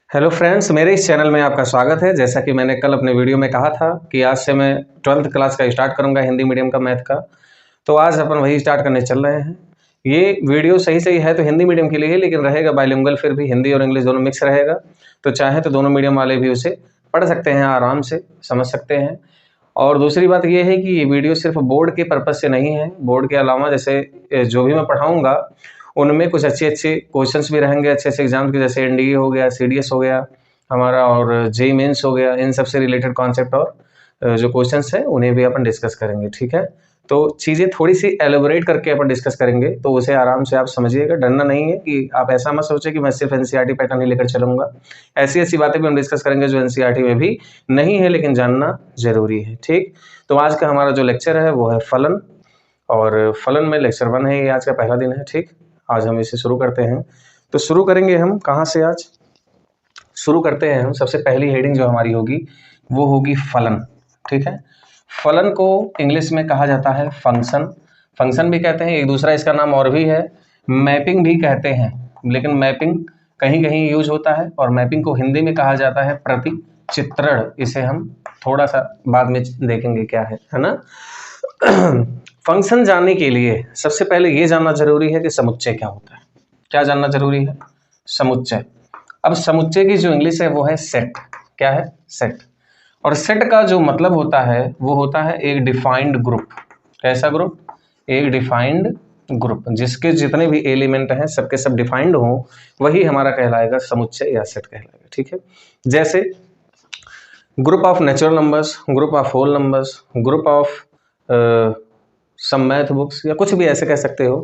Hello friends, मेरे इस channel में आपका स्वागत है। जैसा कि मैंने कल अपने वीडियो में कहा था कि आज से मैं 12th क्लास का स्टार्ट करूंगा, हिंदी मीडियम का मैथ का। तो आज अपन वही स्टार्ट करने चल रहे हैं। ये वीडियो सही है तो हिंदी मीडियम के लिए है, लेकिन रहेगा बाइलिंगुअल, फिर भी हिंदी और इंग्लिश दोनों मिक्स रहेगा। तो चाहे तो दोनों मीडियम वाले भी उसे पढ़ सकते हैं, आराम से समझ सकते हैं। और दूसरी बात ये है कि ये वीडियो सिर्फ बोर्ड के पर्पज़ से नहीं है। बोर्ड के अलावा जैसे जो भी मैं पढ़ाऊँगा उनमें कुछ अच्छे क्वेश्चंस भी रहेंगे, अच्छे एग्जाम के, जैसे एनडीए हो गया, सीडीएस हो गया हमारा, और जेईई मेंस हो गया। इन सब से रिलेटेड कॉन्सेप्ट और जो क्वेश्चंस हैं उन्हें भी अपन डिस्कस करेंगे। ठीक है, तो चीज़ें थोड़ी सी एलोबरेट करके अपन डिस्कस करेंगे, तो उसे आराम से आप समझिएगा। डरना नहीं है कि आप ऐसा मत सोचें कि मैं सिर्फ एनसीईआरटी पैटर्न ही लेकर चलूंगा। ऐसी बातें भी हम डिस्कस करेंगे जो एनसीईआरटी में भी नहीं है, लेकिन जानना जरूरी है। ठीक, तो आज का हमारा जो लेक्चर है वो है फलन, और फलन में लेक्चर 1 है। ये आज का पहला दिन है। ठीक, आज हम इसे शुरू करते हैं। तो शुरू करेंगे हम कहाँ से? आज शुरू करते हैं हम, सबसे पहली हेडिंग जो हमारी होगी वो होगी फलन। ठीक है, फलन को इंग्लिश में कहा जाता है फंक्शन। फंक्शन भी कहते हैं, एक दूसरा इसका नाम और भी है, मैपिंग भी कहते हैं। लेकिन मैपिंग कहीं कहीं यूज होता है, और मैपिंग को हिंदी में कहा जाता है प्रतिचित्रण। इसे हम थोड़ा सा बाद में देखेंगे क्या है ना। फंक्शन जानने के लिए सबसे पहले ये जानना जरूरी है कि समुच्चय क्या होता है। क्या जानना जरूरी है? समुच्चय। अब समुच्चय की जो इंग्लिश है वो है सेट। क्या है? सेट। और सेट का जो मतलब होता है वो होता है एक डिफाइंड ग्रुप। कैसा ग्रुप? एक डिफाइंड ग्रुप, जिसके जितने भी एलिमेंट हैं सबके सब डिफाइंड हो, वही हमारा कहलाएगा समुच्चय या सेट कहलाएगा। ठीक है, जैसे group of natural numbers, group of whole numbers, group of some math books, या कुछ भी ऐसे कह सकते हो।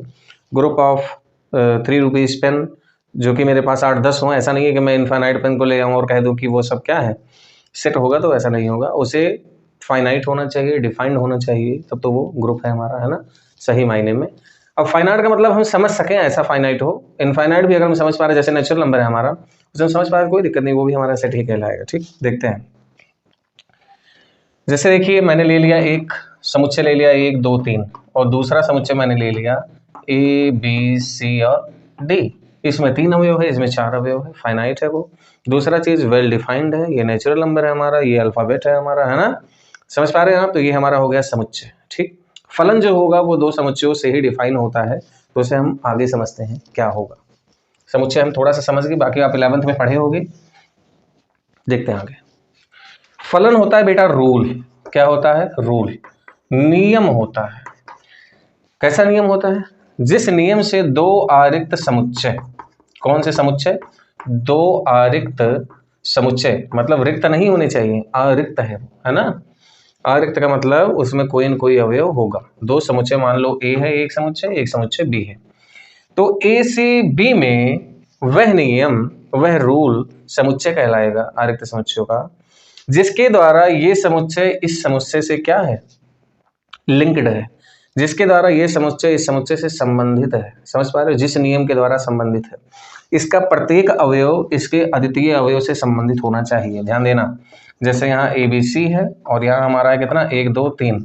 ग्रुप ऑफ 3 रुपीज पेन, जो कि मेरे पास 8-10 हो। ऐसा नहीं है कि मैं इनफाइनाइट पेन को ले आऊँ और कह दूँ कि वो सब क्या है, सेट होगा, तो ऐसा नहीं होगा। उसे फाइनाइट होना चाहिए, डिफाइंड होना चाहिए, तब तो वो ग्रुप है हमारा, है ना, सही मायने में। अब फाइनाइट का मतलब हम समझ सकें, ऐसा फाइनाइट हो। इनफाइनाइट भी अगर हम समझ पा रहे हैं, जैसे नेचुरल नंबर है हमारा, उसे हम समझ पा रहे हैं, कोई दिक्कत नहीं, वो भी हमारा सेट ही कहलाएगा। ठीक, देखते हैं। जैसे देखिए, मैंने ले लिया एक समुच्चय, ले लिया 1 2 3, और दूसरा समुच्चय मैंने ले लिया ए बी सी और डी। इसमें 3 अवयव है, इसमें 4 अवयव है, फाइनाइट है वो। दूसरा चीज वेल डिफाइंड है, ये नेचुरल नंबर है हमारा, ये अल्फाबेट है हमारा, है ना, समझ पा रहे हैं आप? तो ये हमारा हो गया समुच्चय। ठीक, फलन जो होगा वो 2 समुच्चयों से ही डिफाइन होता है, तो उसे हम आगे समझते हैं क्या होगा। समुच्चय हम थोड़ा सा समझ गए, बाकी आप 11th में पढ़े होंगे। देखते हैं आगे। फलन होता है बेटा रूल। क्या होता है? रूल, नियम होता है। कैसा नियम होता है? जिस नियम से 2 आरिक्त समुच्चय, कौन से समुच्चय? 2 आरिक्त समुच्चय, मतलब रिक्त नहीं होने चाहिए, आरिक्त है ना। आरिक्त का मतलब उसमें कोई न कोई अवयव होगा। 2 समुच्चय, मान लो ए है एक समुच्चय बी है, तो ए से बी में वह नियम, वह रूल समुच्चय कहलाएगा आरिक्त समुच्चयों का, जिसके द्वारा ये समुच्चय इस समुच्चय से क्या है? लिंक्ड है। जिसके द्वारा ये समुच्चय इस समुच्चय से संबंधित है। समझ पा रहे हो? जिस नियम के द्वारा संबंधित है, इसका प्रत्येक अवयव इसके अद्वितीय अवयव से संबंधित होना चाहिए। ध्यान देना, जैसे यहाँ ABC है और यहाँ हमारा है कितना, 1 2 3,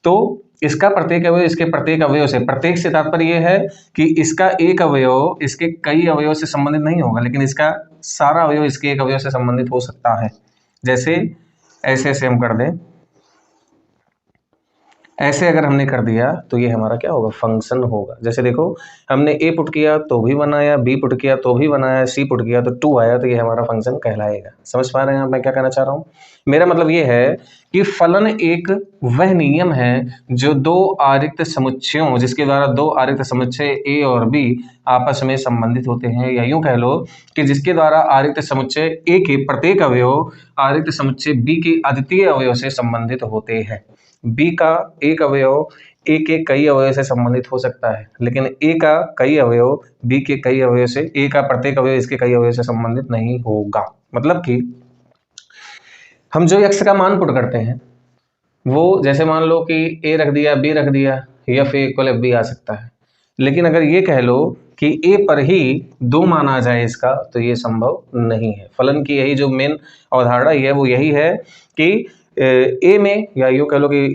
तो इसका प्रत्येक अवयव इसके प्रत्येक अवयव से, प्रत्येक से तात्पर्य यह है कि इसका एक अवयव इसके कई अवयव से संबंधित नहीं होगा, लेकिन इसका सारा अवयव इसके एक अवयव से संबंधित हो सकता है। जैसे ऐसे हम कर दें, ऐसे अगर हमने कर दिया तो ये हमारा क्या होगा? फंक्शन होगा। जैसे देखो, हमने ए पुट किया तो भी बनाया, बी पुट किया तो भी बनाया, सी पुट किया तो 2 आया, तो ये हमारा फंक्शन कहलाएगा। समझ पा रहे हैं आप मैं क्या कहना चाह रहा हूँ? मेरा मतलब ये है कि फलन एक वह नियम है जो 2 आरिक्त समुच्चयों, जिसके द्वारा 2 आरिक्त समुच्चय ए और बी आपस में संबंधित होते हैं, या यूं कह लो कि जिसके द्वारा आरिक्त समुच्चय ए के प्रत्येक अवयव आरिक्त समुच्चय बी के अद्वितीय अवयव से संबंधित होते हैं। बी का एक अवयव ए के कई अवयव से संबंधित हो सकता है, लेकिन ए का कई अवयव बी के कई अवयव से, ए का प्रत्येक अवयव इसके कई अवयव से संबंधित नहीं होगा। मतलब कि हम जो x का मान पुट करते हैं वो, जैसे मान लो कि ए रख दिया, बी रख दिया, F A equal F B आ सकता है, लेकिन अगर ये कह लो कि ए पर ही 2 मान आ जाए इसका, तो ये संभव नहीं है। फलन की यही जो मेन अवधारणा है वो यही है कि ए में, या यूँ कह लो कि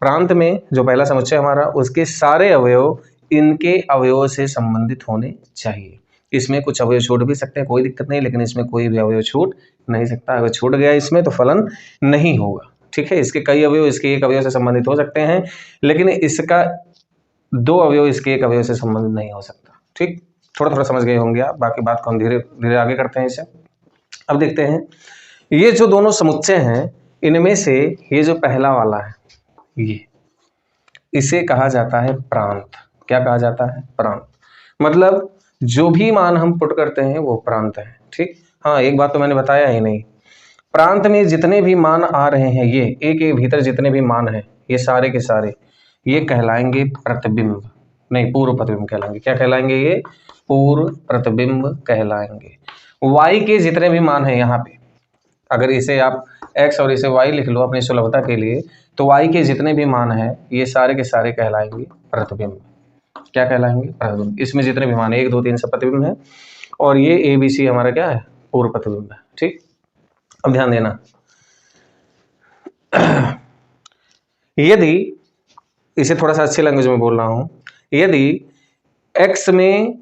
प्रांत में जो पहला समुच्चय हमारा, उसके सारे अवयव इनके अवयवों से संबंधित होने चाहिए। इसमें कुछ अवयव छूट भी सकते हैं, कोई दिक्कत नहीं, लेकिन इसमें कोई भी अवयव छूट नहीं सकता। अगर छूट गया इसमें तो फलन नहीं होगा। ठीक है, इसके कई अवयव इसके एक अवयव से संबंधित हो सकते हैं, लेकिन इसका 2 अवयव इसके एक अवयव से संबंधित नहीं हो सकता। ठीक, थोड़ा थोड़ा समझ गए होंगे आप, बाकी बात को हम धीरे धीरे आगे करते हैं इसे। अब देखते हैं ये जो दोनों समुच्चय हैं, इनमें से ये जो पहला वाला है, ये इसे कहा जाता है प्रांत। क्या कहा जाता है? प्रांत। मतलब जो भी मान हम पुट करते हैं वो प्रांत है। ठीक, हाँ, एक बात तो मैंने बताया ही नहीं, प्रांत में जितने भी मान आ रहे हैं, ये एक एक भीतर जितने भी मान हैं, ये सारे के सारे ये कहलाएंगे प्रतिबिंब, नहीं पूर्व प्रतिबिंब कहलाएंगे। क्या कहलाएंगे? ये पूर्व प्रतिबिंब कहलाएंगे। y के जितने भी मान हैं यहाँ पे, अगर इसे आप x और इसे y लिख लो अपनी सुलभता के लिए, तो y के जितने भी मान हैं ये सारे के सारे कहलाएंगे प्रतिबिंब। क्या कहलाएंगे? प्रतिबिंब। इसमें जितने भी मान 1 2 3 सब प्रतिबिंब है, और ये ABC हमारा क्या है? पूर्व प्रतिबिंब है। ठीक, अब ध्यान देना, यदि इसे थोड़ा सा अच्छी लैंग्वेज में बोल रहा हूं, यदि x में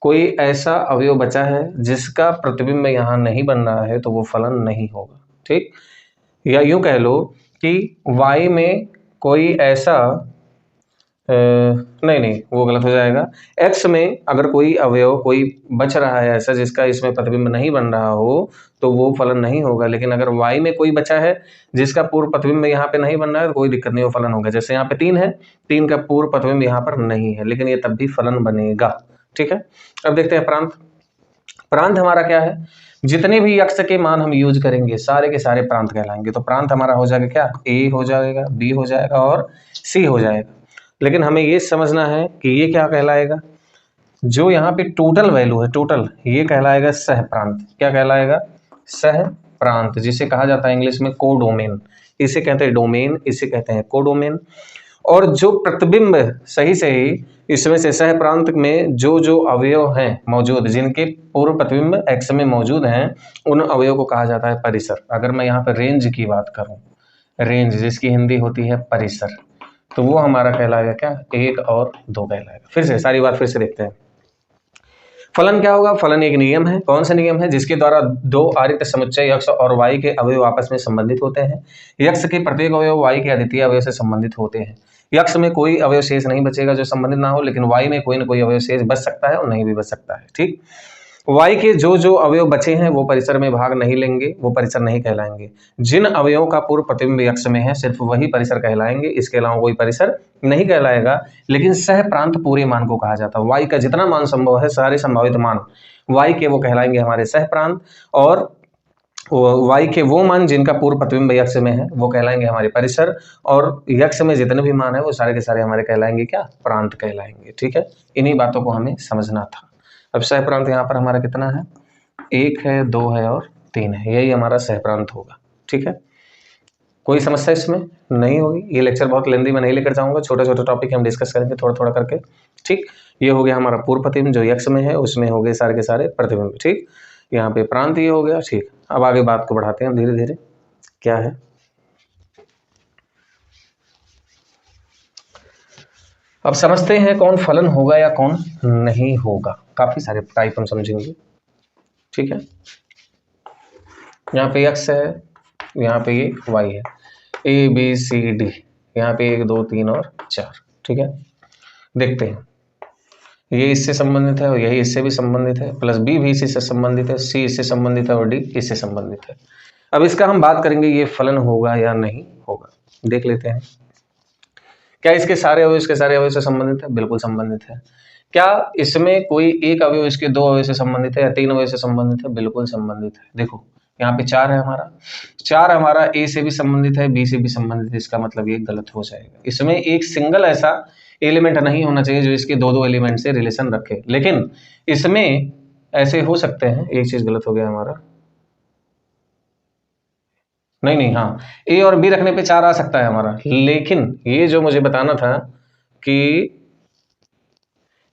कोई ऐसा अवयव बचा है जिसका प्रतिबिंब यहां नहीं बन रहा है तो वो फलन नहीं होगा। ठीक, या यूं कह लो कि y में कोई ऐसा नहीं, वो गलत हो जाएगा। x में अगर कोई अवयव कोई बच रहा है ऐसा जिसका इसमें प्रतिबिंब नहीं बन रहा हो तो वो फलन नहीं होगा, लेकिन अगर y में कोई बचा है जिसका पूर्व प्रतिबिंब यहाँ पे नहीं बन रहा है तो कोई दिक्कत नहीं, वो फलन होगा। जैसे यहाँ पे 3 है, 3 का पूर्व प्रतिबिंब यहाँ पर नहीं है, लेकिन ये तब भी फलन बनेगा। ठीक है, अब देखते हैं प्रांत। प्रांत हमारा क्या है? जितने भी x के मान हम यूज करेंगे सारे के सारे प्रांत कहलाएंगे। तो प्रांत हमारा हो जाएगा क्या? a हो जाएगा, b हो जाएगा और c हो जाएगा। लेकिन हमें ये समझना है कि ये क्या कहलाएगा? जो यहाँ पे टोटल वैल्यू है, टोटल, ये कहलाएगा सह प्रांत। क्या कहलाएगा? सह प्रांत, जिसे कहा जाता है इंग्लिश में कोडोमेन। इसे कहते हैं डोमेन, इसे कहते हैं कोडोमेन। और जो प्रतिबिंब सही से ही इसमें से सह प्रांत में जो जो अवयव हैं मौजूद, जिनके पूर्व प्रतिबिंब x में मौजूद हैं, उन अवयव को कहा जाता है परिसर। अगर मैं यहाँ पर रेंज की बात करूं, रेंज जिसकी हिंदी होती है परिसर, तो वो हमारा कहलाएगा क्या? 1 और 2 कहलाएगा। फिर से सारी बात फिर से देखते हैं। फलन क्या होगा? फलन एक नियम है। कौन सा नियम है? जिसके द्वारा 2 आरिक्त समुच्चय x और y के अवयव आपस में संबंधित होते हैं। x के प्रत्येक अवयव y के अद्वितीय अवयव से संबंधित होते हैं। x में कोई अवयव शेष नहीं बचेगा जो संबंधित ना हो, लेकिन y में कोई ना कोई अवयव शेष बच सकता है और नहीं भी बच सकता है। ठीक, y के जो जो अवयव बचे हैं वो परिसर में भाग नहीं लेंगे, वो परिसर नहीं कहलाएंगे। जिन अवयवों का पूर्व प्रतिबिंब x में है सिर्फ वही परिसर कहलाएंगे, इसके अलावा कोई परिसर नहीं कहलाएगा। लेकिन सह प्रांत पूरे मान को कहा जाता है। y का जितना मान संभव है, सारे संभावित मान y के वो कहलाएंगे हमारे सह प्रांत, और y के वो मान जिनका पूर्व प्रतिबिंब x में है वो कहलाएंगे हमारे परिसर, और x में जितने भी मान है वो सारे के सारे हमारे कहलाएंगे क्या? प्रांत कहलाएंगे। ठीक है, इन्हीं बातों को हमें समझना था। अब सह प्रांत यहाँ पर हमारा कितना है? 1 है, 2 है और 3 है, यही हमारा सह प्रांत होगा। ठीक है, कोई समस्या इसमें नहीं होगी। ये लेक्चर बहुत लेंदी में नहीं लेकर जाऊंगा, छोटे छोटे टॉपिक हम डिस्कस करेंगे थोड़ा थोड़ा करके। ठीक, ये हो गया हमारा पूर्व प्रतिबिंब जो x में है, उसमें हो गए सारे के सारे प्रतिबिंब। ठीक, यहाँ पे प्रांत ये हो गया। ठीक, अब आगे बात को बढ़ाते हैं धीरे धीरे। क्या है? अब समझते हैं कौन फलन होगा या कौन नहीं होगा। काफी सारे टाइप हम समझेंगे। ठीक है, यहाँ पे x है, यहाँ पे ये y है, a b c d, यहाँ पे 1 2 3 और 4। ठीक है, देखते हैं, ये इससे संबंधित है और यही इससे भी संबंधित है, प्लस b भी इसी से संबंधित है, c इससे संबंधित है और d इससे संबंधित है। अब इसका हम बात करेंगे ये फलन होगा या नहीं होगा। देख लेते हैं। क्या इसके सारे अवयव इसके सारे अवयव से संबंधित है? बिल्कुल संबंधित है। क्या इसमें कोई एक अवयव इसके 2 अवयव से संबंधित है या 3 अवयव से संबंधित है? बिल्कुल संबंधित है। देखो यहाँ पे 4 है हमारा, 4 हमारा a से भी संबंधित है, b से भी संबंधित है, इसका मतलब ये गलत हो जाएगा। इसमें एक सिंगल ऐसा एलिमेंट नहीं होना चाहिए जो इसके 2 एलिमेंट से रिलेशन रखे, लेकिन इसमें ऐसे हो सकते हैं। एक चीज गलत हो गया हमारा, नहीं, हाँ, ए और बी रखने पे 4 आ सकता है हमारा, लेकिन ये जो मुझे बताना था कि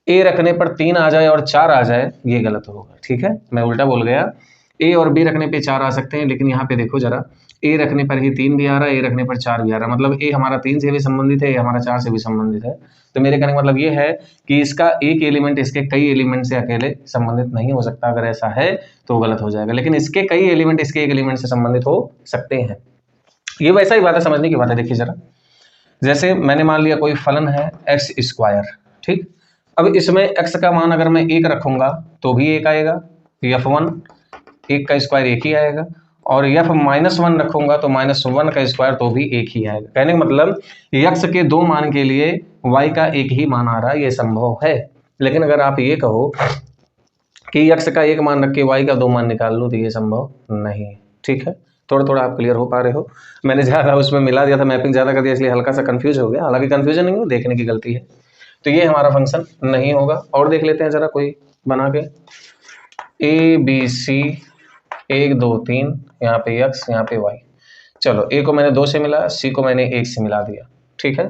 ए रखने पर 3 आ जाए और 4 आ जाए, ये गलत होगा। ठीक है, मैं उल्टा बोल गया। ए और बी रखने पे 4 आ सकते हैं, लेकिन यहाँ पे देखो जरा, ए रखने पर ही 3 भी आ रहा है, ए रखने पर 4 भी आ रहा है, मतलब ए हमारा 3 से भी संबंधित है, ए हमारा 4 से भी संबंधित है। तो मेरे कहने का मतलब ये है कि इसका एक एलिमेंट इसके कई एलिमेंट से अकेले संबंधित नहीं हो सकता। अगर ऐसा है तो गलत हो जाएगा, लेकिन इसके कई एलिमेंट इसके एक एलिमेंट से संबंधित हो सकते हैं। ये वैसा ही बात है, समझने की बात है। देखिए जरा, जैसे मैंने मान लिया कोई फलन है एक्स स्क्वायर, ठीक। अब इसमें एक्स का मान अगर मैं 1 रखूंगा तो भी 1 आएगा, f1 1 का स्क्वायर 1 ही आएगा, और f -1 रखूंगा तो -1 का स्क्वायर तो भी 1 ही आएगा। कहने का मतलब x के 2 मान के लिए y का 1 ही मान आ रहा है, ये संभव है। लेकिन अगर आप ये कहो कि x का 1 मान रख के y का 2 मान निकाल लो तो ये संभव नहीं है, ठीक है। थोड़ा थोड़ा आप क्लियर हो पा रहे हो। मैंने ज़्यादा उसमें मिला दिया था, मैपिंग ज़्यादा कर दिया, इसलिए हल्का सा कंफ्यूज हो गया। हालांकि कंफ्यूजन नहीं हो, देखने की गलती है। तो ये हमारा फंक्शन नहीं होगा। और देख लेते हैं जरा कोई बना के, ए बी सी 1 2 3, यहाँ पे x, यहाँ पे y। चलो, a को मैंने 2 से मिला, c को मैंने 1 से मिला दिया, ठीक है।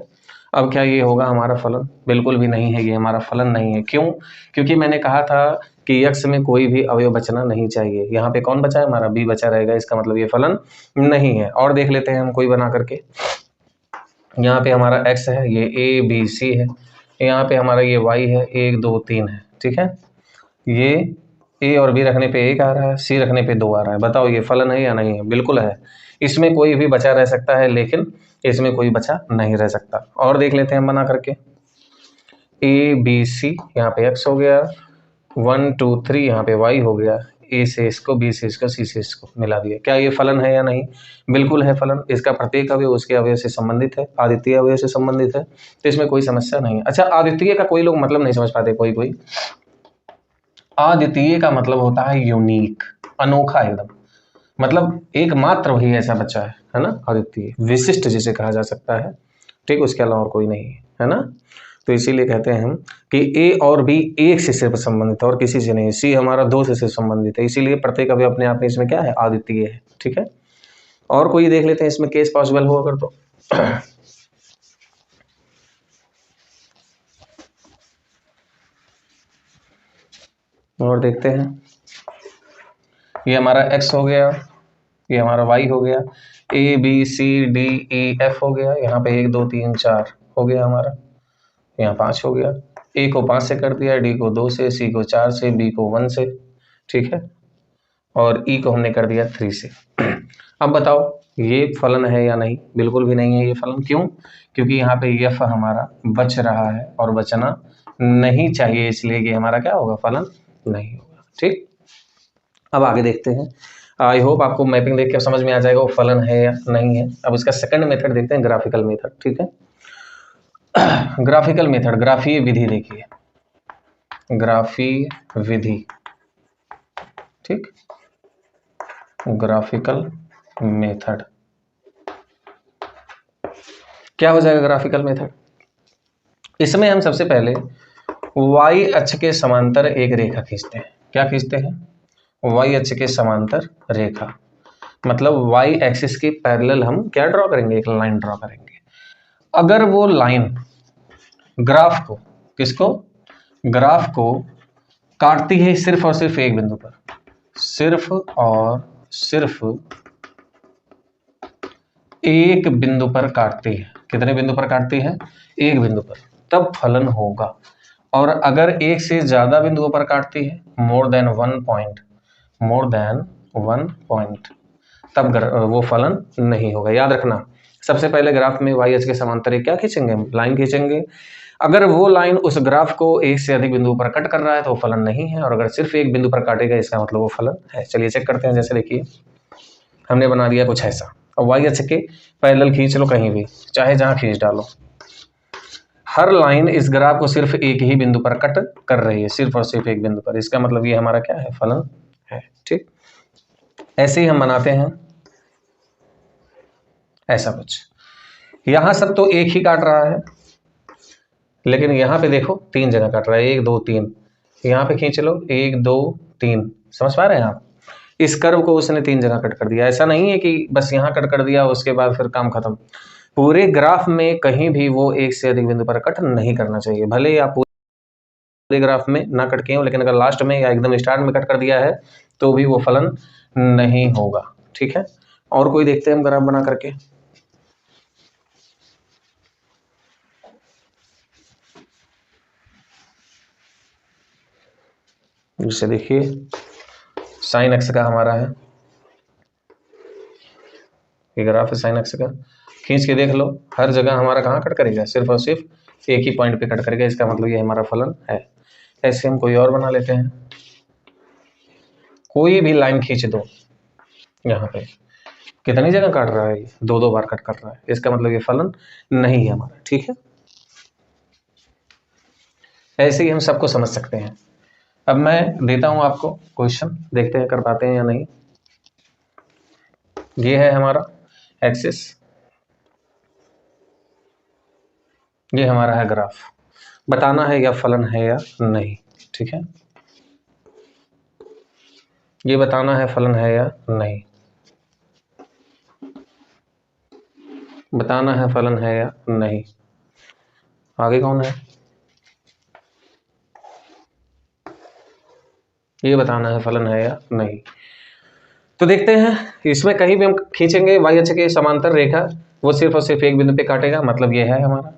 अब क्या ये होगा हमारा फलन? बिल्कुल भी नहीं है, ये हमारा फलन नहीं है। क्यों? क्योंकि मैंने कहा था कि x में कोई भी अवयव बचना नहीं चाहिए। यहाँ पे कौन बचा है? हमारा b बचा रहेगा, इसका मतलब ये फलन नहीं है। और देख लेते हैं हम कोई बना करके। यहाँ पे हमारा x है, ये a b c है, यहाँ पे हमारा ये y है, 1 2 3 है, ठीक है। ये a और b रखने पे 1 आ रहा है, c रखने पे 2 आ रहा है। बताओ ये फलन है या नहीं है? बिल्कुल है। इसमें कोई भी बचा रह सकता है, लेकिन इसमें कोई बचा नहीं रह सकता। और देख लेते हैं हम बना करके, a b c, यहाँ पे x हो गया, 1 2 3, यहाँ पे y हो गया, a से इसको, b से इसको, c से इसको मिला दिया। क्या ये फलन है या नहीं? बिल्कुल है फलन। इसका प्रत्येक अवयव उसके अवयव से संबंधित है, अद्वितीय अवयव से संबंधित है, तो इसमें कोई समस्या नहीं है। अच्छा, अद्वितीय का कोई लोग मतलब नहीं समझ पाते, कोई कोई। अद्वितीय का मतलब होता है यूनिक, अनोखा एकदम, मतलब एकमात्र वही ऐसा बच्चा है ना, अद्वितीय, विशिष्ट जिसे कहा जा सकता है, ठीक। उसके अलावा और कोई नहीं है ना। तो इसीलिए कहते हैं हम कि a और b 1 से सिर्फ संबंधित है और किसी से नहीं। c हमारा 2 से सिर्फ संबंधित है, इसीलिए प्रत्येक अवयव अपने आप में इसमें क्या है? अद्वितीय है, ठीक है। और कोई देख लेते हैं इसमें केस पॉसिबल हो अगर तो। और देखते हैं, ये हमारा x हो गया, ये हमारा y हो गया, a b c d e f हो गया, यहाँ पे 1 2 3 4 हो गया हमारा, यहाँ 5 हो गया। a को 5 से कर दिया, d को 2 से, c को 4 से, b को 1 से, ठीक है। और e को हमने कर दिया 3 से। अब बताओ ये फलन है या नहीं? बिल्कुल भी नहीं है ये फलन। क्यों? क्योंकि यहाँ पे f हमारा बच रहा है और बचना नहीं चाहिए, इसलिए ये हमारा क्या होगा? फलन नहीं होगा, ठीक। अब आगे देखते हैं। आई होप आपको मैपिंग देख के समझ में आ जाएगा वो फलन है या नहीं है। अब इसका सेकंड मेथड देखते हैं, ग्राफिकल मेथड, ठीक है। ग्राफिकल मेथड, ग्राफीय विधि देखिए, ग्राफीय विधि, ठीक। ग्राफिकल मेथड क्या हो जाएगा? ग्राफिकल मेथड, इसमें हम सबसे पहले y अक्ष के समांतर एक रेखा खींचते हैं। क्या खींचते हैं? y अक्ष के समांतर रेखा, मतलब y एक्सिस के पैरेलल हम क्या ड्रॉ करेंगे? एक लाइन ड्रॉ करेंगे। अगर वो लाइन ग्राफ को, किसको? ग्राफ को काटती है सिर्फ और सिर्फ एक बिंदु पर, सिर्फ और सिर्फ एक बिंदु पर काटती है। कितने बिंदु पर काटती है? एक बिंदु पर, तब फलन होगा। और अगर एक से ज्यादा बिंदुओं पर काटती है, more than 1 point, more than 1 point, तब वो फलन नहीं होगा। याद रखना, सबसे पहले ग्राफ में y अक्ष के समांतर एक क्या खींचेंगे? लाइन खींचेंगे। अगर वो लाइन उस ग्राफ को एक से अधिक बिंदुओं पर कट कर रहा है तो वो फलन नहीं है, और अगर सिर्फ एक बिंदु पर काटेगा इसका मतलब वो फलन है। चलिए चेक करते हैं। जैसे देखिए, हमने बना दिया कुछ ऐसा, और y अक्ष के पैरेलल खींच लो कहीं भी, चाहे जहां खींच डालो। हर लाइन इस ग्राफ को सिर्फ एक ही बिंदु पर कट कर रही है, सिर्फ और सिर्फ एक बिंदु पर। इसका मतलब ये हमारा क्या है? फलन है, ठीक। ऐसे ही हम बनाते हैं ऐसा कुछ। यहां सब तो एक ही काट रहा है, लेकिन यहाँ पे देखो 3 जगह काट रहा है, 1 2 3। यहाँ पे खींच लो 1 2 3, समझ पा रहे हैं आप? इस कर्व को उसने 3 जगह कट कर दिया। ऐसा नहीं है कि बस यहाँ कट कर दिया उसके बाद फिर काम खत्म। पूरे ग्राफ में कहीं भी वो एक से अधिक बिंदु पर कट नहीं करना चाहिए। भले ही आप पूरे ग्राफ में ना कट किए हो, लेकिन अगर लास्ट में या एकदम स्टार्ट में कट कर दिया है तो भी वो फलन नहीं होगा, ठीक है। और कोई देखते हैं हम ग्राफ बना करके। जैसे देखिए साइन एक्स का हमारा है, ये ग्राफ है साइन एक्स का, खींच के देख लो हर जगह हमारा कहाँ कट करेगा, सिर्फ और सिर्फ एक ही पॉइंट पे कट करेगा, इसका मतलब ये हमारा फलन है। ऐसे हम कोई और बना लेते हैं, कोई भी लाइन खींच दो, यहाँ पे कितनी जगह काट रहा है, दो दो बार कट कर रहा है, इसका मतलब ये फलन नहीं है हमारा। ठीक है, ऐसे ही हम सबको समझ सकते हैं। अब मैं देता हूं आपको क्वेश्चन, देखते हैं कर पाते हैं या नहीं। ये है हमारा एक्सिस, ये हमारा है ग्राफ, बताना है या फलन है या नहीं। ठीक है, ये बताना है फलन है या नहीं, बताना है फलन है या नहीं। आगे कौन है, ये बताना है फलन है या नहीं। तो देखते हैं, इसमें कहीं भी हम खींचेंगे वाई अक्ष के समांतर रेखा, वो सिर्फ और सिर्फ एक बिंदु पे काटेगा, मतलब ये है हमारा।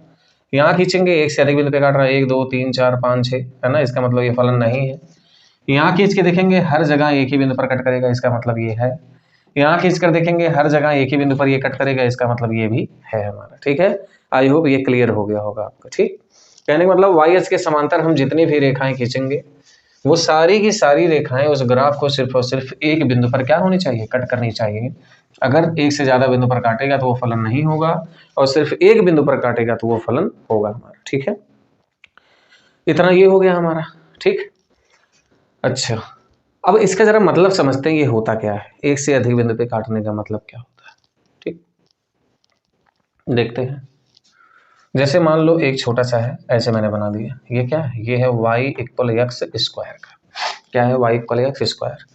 यहाँ खींचेंगे एक से अधिक बिंदु पे काट रहा है, 1 2 3 4 5 6, है ना, इसका मतलब ये फलन नहीं है। यहाँ खींच के देखेंगे हर जगह एक ही बिंदु पर कट करेगा, इसका मतलब ये है। यहाँ खींच कर देखेंगे हर जगह एक ही बिंदु पर ये कट करेगा, इसका मतलब ये भी है हमारा। ठीक है, आई होप ये क्लियर हो गया होगा आपको। ठीक, कहने का मतलब वाई अक्ष के समांतर हम जितनी भी रेखाएं खींचेंगे वो सारी की सारी रेखाएं उस ग्राफ को सिर्फ और सिर्फ एक बिंदु पर क्या होनी चाहिए, कट करनी चाहिए। अगर एक से ज्यादा बिंदु पर काटेगा तो वो फलन नहीं होगा, और सिर्फ एक बिंदु पर काटेगा तो वो फलन होगा हमारा। ठीक है, इतना ये हो गया हमारा। ठीक, अच्छा अब इसका जरा मतलब समझते हैं, ये होता क्या है, एक से अधिक बिंदु पे काटने का मतलब क्या होता है। ठीक, देखते हैं। जैसे मान लो एक छोटा सा है, ऐसे मैंने बना दिया, ये क्या है, ये है y इक्वल एक्स स्क्वायर का, क्या है y इक्वल एक्स स्क्वायर।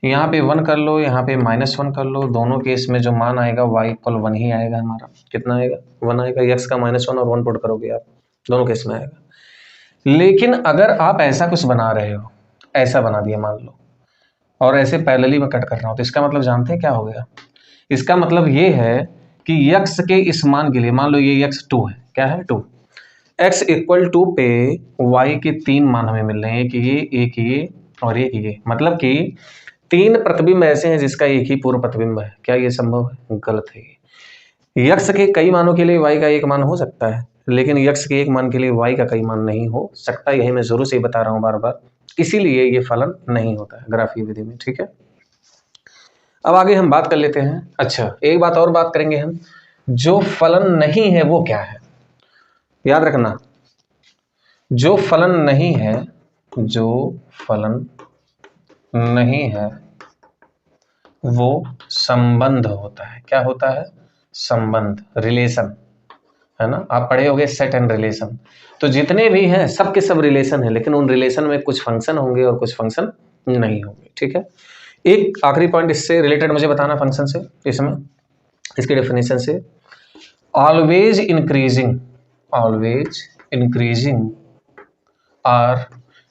यहाँ पे 1 कर लो, यहाँ पे -1 कर लो, दोनों केस में जो मान आएगा y इक्वल 1 ही आएगा हमारा। कितना आएगा, 1 आएगा, x का -1 और 1 पुट करोगे आप, दोनों केस में आएगा। लेकिन अगर आप ऐसा कुछ बना रहे हो, ऐसा बना दिया मान लो, और ऐसे पैरेलली में कट कर रहा हूं, तो इसका मतलब जानते हैं क्या हो गया, इसका मतलब ये है कि x के इस मान के लिए, मान लो ये x 2 है, क्या है 2, x इक्वल 2 पे y के 3 मान हमें मिल रहे हैं, एक ये और एक ये, मतलब कि 3 प्रतिबिंब ऐसे हैं जिसका एक ही पूर्व प्रतिबिंब है। क्या ये संभव है, गलत है। x के कई मानों के लिए y का एक मान हो सकता है, लेकिन x के एक मान के लिए y का कई मान नहीं हो सकता, यही मैं शुरू से ही बता रहा हूं बार बार, इसीलिए ये फलन नहीं होता है ग्राफीय विधि में। ठीक है, अब आगे हम बात कर लेते हैं। अच्छा, एक बात और बात करेंगे हम, जो फलन नहीं है वो क्या है, याद रखना, जो फलन नहीं है, जो फलन नहीं है वो संबंध होता है। क्या होता है, संबंध, रिलेशन, है ना, आप पढ़े होंगे सेट एंड रिलेशन। तो जितने भी हैं सब के सब रिलेशन है, लेकिन उन रिलेशन में कुछ फंक्शन होंगे और कुछ फंक्शन नहीं होंगे। ठीक है, एक आखिरी पॉइंट इससे रिलेटेड मुझे बताना फंक्शन से, इसमें इसकी डेफिनेशन से, ऑलवेज इंक्रीजिंग और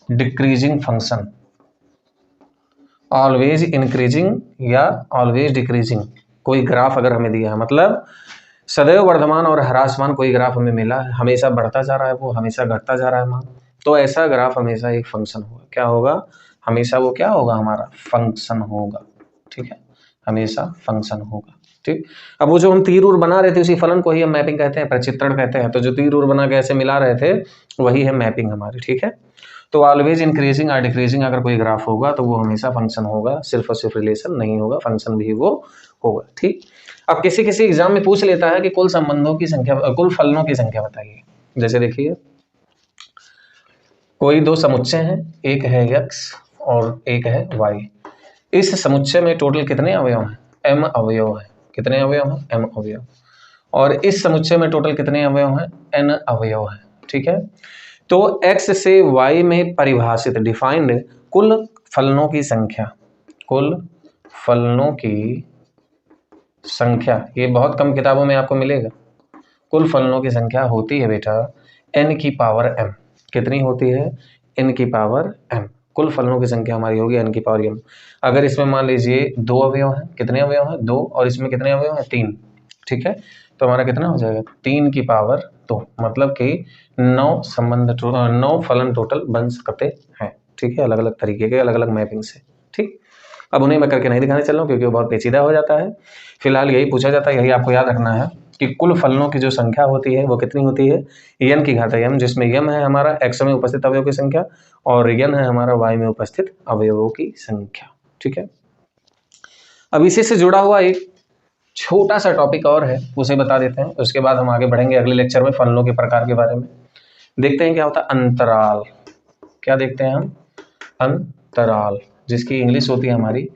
डिक्रीजिंग फंक्शन, ऑलवेज इंक्रीजिंग या ऑलवेज डिक्रीजिंग, कोई ग्राफ अगर हमें दिया है, मतलब सदैव वर्धमान और ह्रासमान कोई ग्राफ हमें मिला है, हमेशा बढ़ता जा रहा है वो, हमेशा घटता जा रहा है मान, तो ऐसा ग्राफ हमेशा एक फंक्शन होगा। क्या होगा, हमेशा वो क्या होगा, हमारा फंक्शन होगा। ठीक है, हमेशा फंक्शन होगा। ठीक, अब वो जो हम तीर उर बना रहे थे उसी फलन को ही हम मैपिंग कहते हैं, प्रचित्रण कहते हैं। तो जो तीर उर बना के ऐसे मिला रहे थे वही है मैपिंग हमारी। ठीक है, तो ऑलवेज इंक्रीजिंग और डिक्रीजिंग अगर कोई ग्राफ होगा तो वो हमेशा फंक्शन होगा, सिर्फ और सिर्फ रिलेशन नहीं होगा, फंक्शन भी वो होगा। ठीक, अब किसी किसी एग्जाम में पूछ लेता है कि कुल संबंधों की संख्या, कुल फलनों की संख्या बताइए। जैसे देखिए कोई दो समुच्चय हैं, एक है x और एक है y, इस समुच्चय में टोटल कितने अवयव हैं, m अवयव है। कितने अवयव हैं, m अवयव। और इस समुच्चय में टोटल कितने अवयव हैं, n अवयव हैं। ठीक है, तो x से y में परिभाषित डिफाइंड कुल फलनों की संख्या, कुल फलनों की संख्या, ये बहुत कम किताबों में आपको मिलेगा। कुल फलनों की संख्या होती है बेटा n की पावर m। कितनी होती है, n की पावर m। कुल फलनों की संख्या हमारी होगी n की पावर m। अगर इसमें मान लीजिए 2 अवयव हैं, कितने अवयव हैं 2, और इसमें कितने अवयव हैं 3, ठीक है, तो हमारा कितना हो जाएगा 3 की पावर 2, मतलब कि 9 फलन टोटल बन सकते हैं, ठीक है, अलग अलग तरीके के, अलग अलग मैपिंग से, ठीक। अब उन्हें मैं करके नहीं दिखाने चल रहा हूँ क्योंकि वो बहुत पेचीदा हो जाता है। फिलहाल यही पूछा जाता है, यही आपको याद रखना है कि कुल फलनों की जो संख्या होती है वो कितनी होती है, n की घात m, जिसमें m है हमारा x में उपस्थित अवयवों की संख्या और n है हमारा y में उपस्थित अवयवों की संख्या, ठीक है। अब इसी से जुड़ा हुआ एक छोटा सा टॉपिक और है, उसे बता देते हैं, उसके बाद हम आगे बढ़ेंगे अगले लेक्चर में फलनों के प्रकार के बारे में। देखते हैं क्या होता है अंतराल। क्या देखते हैं हम, अंतराल, जिसकी इंग्लिश होती है हमारी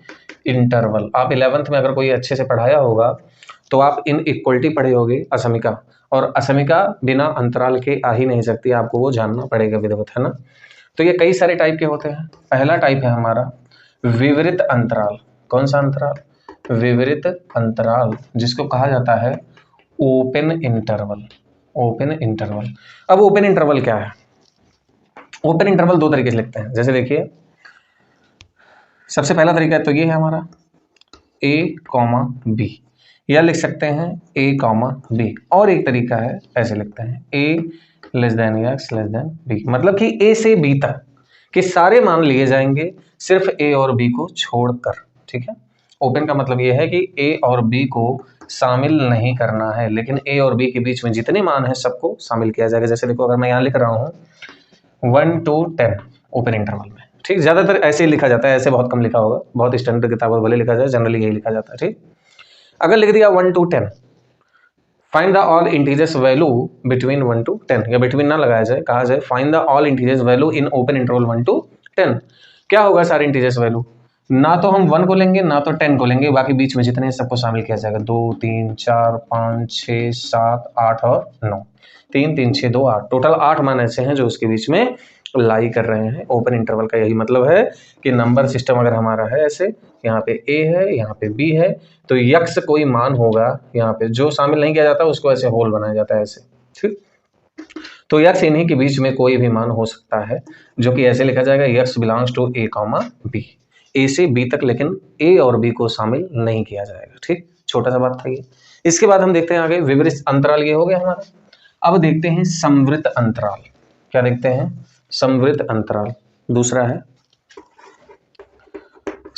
इंटरवल। आप 11th में अगर कोई अच्छे से पढ़ाया होगा तो आप इन इक्वलिटी पढ़े होगे, असमिका, और असमिका बिना अंतराल के आ ही नहीं सकती, आपको वो जानना पड़ेगा विधिवत, है ना। तो ये कई सारे टाइप के होते हैं। पहला टाइप है हमारा विवरित अंतराल। कौन सा अंतराल, विवरित अंतराल, जिसको कहा जाता है ओपन इंटरवल। Open interval. अब ओपन इंटरवल क्या है, ओपन इंटरवल दो तरीके से लिखते हैं, जैसे देखिए सबसे पहला तरीका तो ये है हमारा a, b, या लिख सकते हैं a, b, और एक तरीका है ऐसे लिखते हैं a लेस देन या x लेस देन b, मतलब कि a से b तक के सारे मान लिए जाएंगे सिर्फ a और b को छोड़कर, ठीक है। ओपन का मतलब ये है कि a और b को शामिल नहीं करना है, लेकिन a और b के बीच में जितने मान हैं सबको शामिल किया जाएगा। जैसे देखो अगर मैं यहाँ लिख रहा हूँ 1 to 10 ओपन इंटरवल में, ठीक, ज्यादातर ऐसे ही लिखा जाता है, ऐसे बहुत कम लिखा होगा, बहुत स्टैंडर्ड किताबों भले लिखा जाए, जनरली यही लिखा जाता है, ठीक। अगर लिख दिया 1 to 10, find the all integers value between 1 to 10, या बिटवीन ना लगाया जाए, कहा जाए find the all integers value in open interval 1 to 10। क्या होगा सारे इंटीजर्स वैल्यू, ना तो हम 1 को लेंगे ना तो 10 को लेंगे, बाकी बीच में जितने सबको शामिल किया जाएगा, 2 3 4 5 6 7 8 और 9, 3 3 6 2 8, टोटल 8 मान ऐसे हैं जो उसके बीच में लाई कर रहे हैं। ओपन इंटरवल का यही मतलब है कि नंबर सिस्टम अगर हमारा है ऐसे, यहाँ पे a है, यहाँ पे b है, तो यक्स कोई मान होगा यहाँ पे, जो शामिल नहीं किया जाता उसको ऐसे होल बनाया जाता है ऐसे, ठीक। तो यक्स इन्हीं के बीच में कोई भी मान हो सकता है, जो कि ऐसे लिखा जाएगा x belongs to a, b, a से b तक, लेकिन a और b को शामिल नहीं किया जाएगा, ठीक। छोटा सा बात था ये। इसके बाद हम देखते हैं आगे विवरित अंतराल, ये हो गया हमारा। अब देखते हैं संवृत अंतराल। क्या देखते हैं, संवृत अंतराल। दूसरा है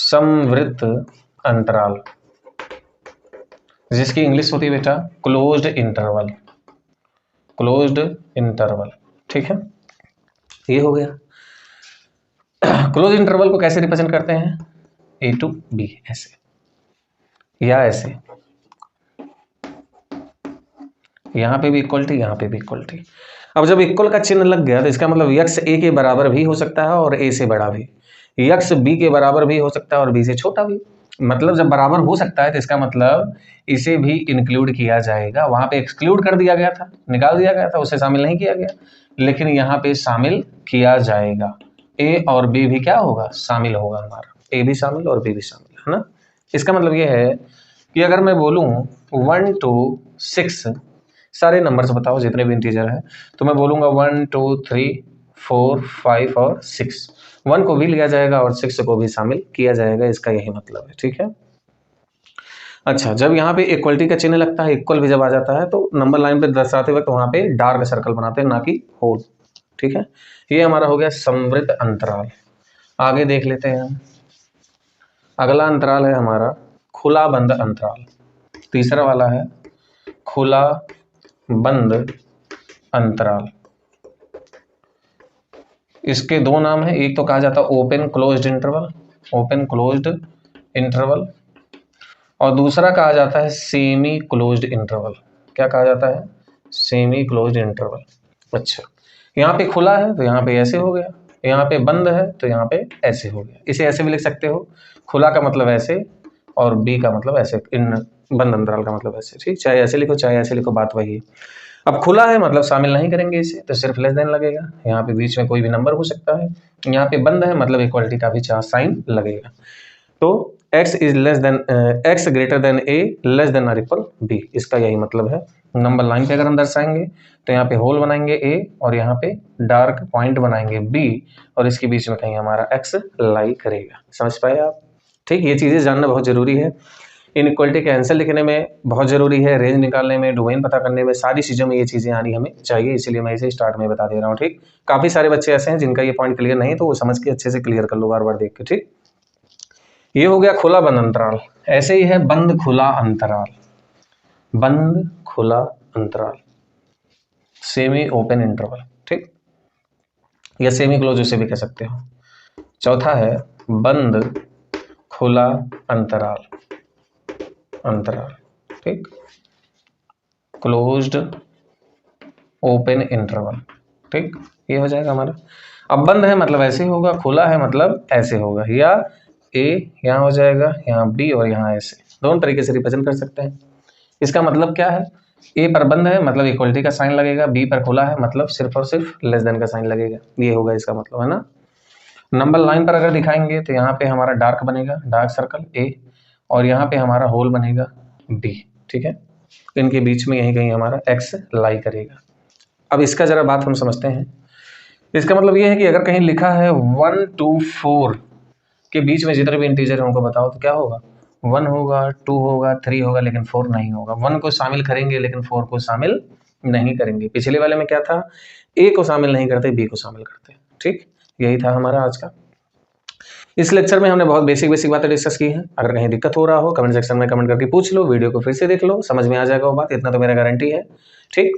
संवृत अंतराल, जिसकी इंग्लिश होती है बेटा क्लोज्ड इंटरवल। क्लोज्ड इंटरवल, ठीक है, ये हो गया। क्लोज इंटरवल को कैसे रिप्रेजेंट करते हैं, a to b ऐसे या ऐसे, यहां पे भी इक्वलिटी, यहां पे भी इक्वलिटी। अब जब इक्वल का चिन्ह लग गया तो इसका मतलब यक्स a के बराबर भी हो सकता है और a से बड़ा भी, यक्स b के बराबर भी हो सकता है और b से छोटा भी। मतलब जब बराबर हो सकता है तो इसका मतलब इसे भी इंक्लूड किया जाएगा। वहां पे एक्सक्लूड कर दिया गया था, निकाल दिया गया था, उसे शामिल नहीं किया गया, लेकिन यहाँ पे शामिल किया जाएगा। a और b भी क्या होगा, शामिल होगा हमारा, a भी शामिल और b भी शामिल, है ना। इसका मतलब ये है कि अगर मैं बोलूं 1 to 6 सारे नंबर्स बताओ जितने भी इंटीजर हैं, तो मैं बोलूंगा 1 2 3 4 5 और 6, 1 को भी लिया जाएगा और 6 को भी शामिल किया जाएगा, इसका यही मतलब है, ठीक है। अच्छा, जब यहाँ पे इक्वलिटी का चिन्ह लगता है, इक्वल भी जब आ जाता है, तो नंबर लाइन पे दर्शाते वक्त वहां पे डार्क सर्कल बनाते हैं, ना कि होल, ठीक है। ये हमारा हो गया संवृत अंतराल। आगे देख लेते हैं हम। अगला अंतराल है हमारा खुला बंद अंतराल। तीसरा वाला है खुला बंद अंतराल। इसके दो नाम हैं, एक तो कहा जाता है open closed interval, open closed interval, और दूसरा कहा जाता है सेमी क्लोज्ड इंटरवल। क्या कहा जाता है, सेमी क्लोज्ड इंटरवल। अच्छा, यहाँ पे खुला है तो यहाँ पे ऐसे हो गया, यहाँ पे बंद है तो यहाँ पे ऐसे हो गया। इसे ऐसे भी लिख सकते हो, खुला का मतलब ऐसे और बी का मतलब ऐसे, इन बंद अंतराल का मतलब ऐसे, ठीक। चाहे ऐसे लिखो चाहे ऐसे लिखो, बात वही है। अब खुला है मतलब शामिल नहीं करेंगे इसे, तो सिर्फ लेस देन लगेगा, यहाँ पे बीच में कोई भी नंबर हो सकता है। यहाँ पे बंद है मतलब इक्वलिटी का भी साइन लगेगा। तो x is less than x greater than a less than और इक्वल b, इसका यही मतलब है। नंबर लाइन पे अगर हम दर्शाएंगे तो यहाँ पे होल बनाएंगे a और यहाँ पे डार्क पॉइंट बनाएंगे b और इसके बीच में कहीं हमारा x लाई करेगा। समझ पाए आप? ठीक, ये चीज़ें जानना बहुत जरूरी है। इनइक्वालिटी के आंसर लिखने में बहुत जरूरी है, रेंज निकालने में, डोमेन पता करने में, सारी चीज़ों में ये चीज़ें आनी हमें चाहिए, इसीलिए मैं इसे स्टार्ट में बता दे रहा हूँ। ठीक, काफ़ी सारे बच्चे ऐसे हैं जिनका ये पॉइंट क्लियर नहीं, तो वो समझ के अच्छे से क्लियर कर लो बार बार देख के। ठीक, ये हो गया खुला बंद अंतराल। ऐसे ही है बंद खुला अंतराल, बंद खुला अंतराल, सेमी ओपन इंटरवल। ठीक, या सेमी क्लोज उसे भी कह सकते हो। चौथा है बंद खुला अंतराल, अंतराल। ठीक, क्लोज्ड ओपन इंटरवल। ठीक, ये हो जाएगा हमारा। अब बंद है मतलब ऐसे होगा, खुला है मतलब ऐसे होगा, या ए यहाँ हो जाएगा, यहाँ बी और यहाँ ऐसे, दोनों तरीके से रिप्रेजेंट कर सकते हैं। इसका मतलब क्या है, ए पर बंद है मतलब इक्वलिटी का साइन लगेगा, बी पर खुला है मतलब सिर्फ और सिर्फ लेस देन का साइन लगेगा, ये होगा इसका मतलब, है ना। नंबर लाइन पर अगर दिखाएंगे तो यहाँ पे हमारा डार्क बनेगा, डार्क सर्कल ए, और यहाँ पे हमारा होल बनेगा बी। ठीक है, इनके बीच में यहीं कहीं हमारा एक्स लाई करेगा। अब इसका जरा बात हम समझते हैं। इसका मतलब ये है कि अगर कहीं लिखा है 1 to 4 के बीच में जितने भी इंटीजर हैं उनको बताओ, तो क्या होगा, 1 होगा, 2 होगा, 3 होगा, लेकिन 4 नहीं होगा। 1 को शामिल करेंगे लेकिन 4 को शामिल नहीं करेंगे। पिछले वाले में क्या था, ए को शामिल नहीं करते, बी को शामिल करते। ठीक, यही था हमारा आज का। इस लेक्चर में हमने बहुत बेसिक बातें डिस्कस की हैं। अगर कहीं दिक्कत हो रहा हो कमेंट सेक्शन में कमेंट करके पूछ लो, वीडियो को फिर से देख लो, समझ में आ जाएगा वो बात, इतना तो मेरा गारंटी है। ठीक,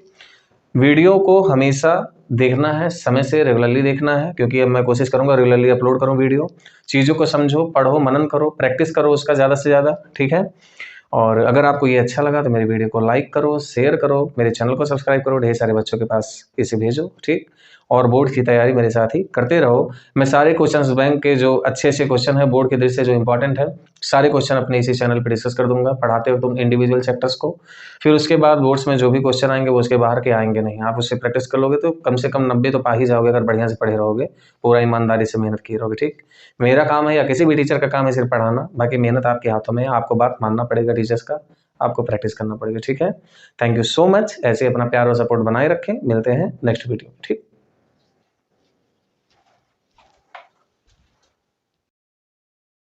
वीडियो को हमेशा देखना है, समय से रेगुलरली देखना है, क्योंकि अब मैं कोशिश करूंगा रेगुलरली अपलोड करूं वीडियो। चीज़ों को समझो, पढ़ो, मनन करो, प्रैक्टिस करो उसका ज़्यादा से ज़्यादा। ठीक है, और अगर आपको ये अच्छा लगा तो मेरी वीडियो को लाइक करो, शेयर करो, मेरे चैनल को सब्सक्राइब करो, ढेर सारे बच्चों के पास इसे भेजो। ठीक, और बोर्ड की तैयारी मेरे साथ ही करते रहो। मैं सारे क्वेश्चंस बैंक के जो अच्छे क्वेश्चन है बोर्ड के दृष्टि से जो इंपॉर्टेंट है, सारे क्वेश्चन अपने इसी चैनल पर डिस्कस कर दूंगा। पढ़ाते हो तुम इंडिविजुअल चैप्टर्स को, फिर उसके बाद बोर्ड्स में जो भी क्वेश्चन आएंगे वो उसके बाहर के आएंगे नहीं। आप उससे प्रैक्टिस कर लोगे तो कम से कम 90 तो पा ही जाओगे, अगर बढ़िया से पढ़े रहोगे, पूरा ईमानदारी से मेहनत किए रहोगे। ठीक, मेरा काम है या किसी भी टीचर का काम है सिर्फ पढ़ाना, बाकी मेहनत आपके हाथों में है। आपको बात मानना पड़ेगा टीचर्स का, आपको प्रैक्टिस करना पड़ेगा। ठीक है, थैंक यू सो मच। ऐसे अपना प्यार और सपोर्ट बनाए रखें, मिलते हैं नेक्स्ट वीडियो में। ठीक।